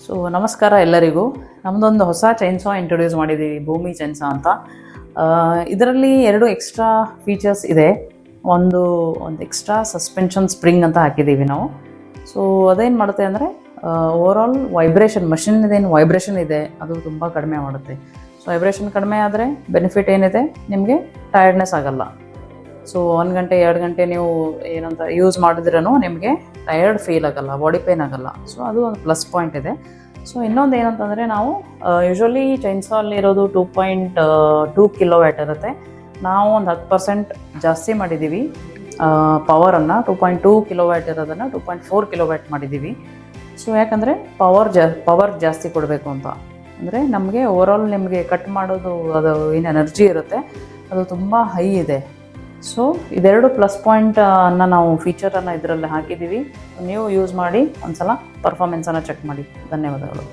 So ನಮಸ್ಕಾರ ಎಲ್ಲರಿಗೂ. ನಮ್ಮದೊಂದು ಹೊಸ ಚೈನ್ಸಾ ಇಂಟ್ರೊಡ್ಯೂಸ್ ಮಾಡಿದ್ದೀವಿ, ಭೂಮಿ ಚೈನ್ಸಾ ಅಂತ. ಇದರಲ್ಲಿ 2 ಎಕ್ಸ್ಟ್ರಾ ಫೀಚರ್ಸ್ ಇದೆ. ಒಂದು ಎಕ್ಸ್ಟ್ರಾ ಸಸ್ಪೆನ್ಷನ್ ಸ್ಪ್ರಿಂಗ್ ಅಂತ ಹಾಕಿದ್ದೀವಿ ನಾವು. ಸೊ ಅದೇನು ಮಾಡುತ್ತೆ ಅಂದರೆ ಓವರಾಲ್ ವೈಬ್ರೇಷನ್, ಮಷಿನ್ದೇನು ವೈಬ್ರೇಷನ್ ಇದೆ ಅದು ತುಂಬ ಕಡಿಮೆ ಮಾಡುತ್ತೆ. ಸೊ ವೈಬ್ರೇಷನ್ ಕಡಿಮೆ ಆದರೆ ಬೆನಿಫಿಟ್ ಏನಿದೆ, ನಿಮಗೆ ಟಯರ್ಡ್ನೆಸ್ ಆಗಲ್ಲ. ಸೊ 1 ಗಂಟೆ 2 ಗಂಟೆ ನೀವು ಏನಂತ ಯೂಸ್ ಮಾಡಿದ್ರೂ ನಿಮಗೆ ಟಯರ್ಡ್ ಫೀಲ್ ಆಗಲ್ಲ, ಬಾಡಿ ಪೇನ್ ಆಗಲ್ಲ. ಸೊ ಅದು ಒಂದು ಪ್ಲಸ್ ಪಾಯಿಂಟ್ ಇದೆ. ಸೊ ಇನ್ನೊಂದು ಏನಂತಂದರೆ, ನಾವು ಯೂಶ್ವಲಿ ಚೈನ್ಸಾಲ್ಲಿ ಇರೋದು 2.2 ಕಿಲೋವ್ಯಾಟ್ ಇರುತ್ತೆ. ನಾವು ಒಂದು 10% ಜಾಸ್ತಿ ಮಾಡಿದ್ದೀವಿ ಪವರನ್ನು. 2.2 ಕಿಲೋವ್ಯಾಟ್ ಇರೋದನ್ನು 2.4 ಕಿಲೋವ್ಯಾಟ್ ಮಾಡಿದ್ದೀವಿ. ಸೊ ಯಾಕಂದರೆ ಪವರ್ ಜಾಸ್ತಿ ಕೊಡಬೇಕು ಅಂತ. ಅಂದರೆ ನಮಗೆ ಓವರಾಲ್ ನಿಮಗೆ ಕಟ್ ಮಾಡೋದು ಅದು ಏನು ಎನರ್ಜಿ ಇರುತ್ತೆ ಅದು ತುಂಬ ಹೈ ಇದೆ. ಸೊ ಇದೆರಡು ಪ್ಲಸ್ ಪಾಯಿಂಟನ್ನು ನಾವು ಫೀಚರನ್ನು ಇದರಲ್ಲಿ ಹಾಕಿದ್ದೀವಿ. ನೀವು ಯೂಸ್ ಮಾಡಿ ಒಂದ್ಸಲ ಪರ್ಫಾರ್ಮೆನ್ಸನ್ನು ಚೆಕ್ ಮಾಡಿ. ಧನ್ಯವಾದಗಳು.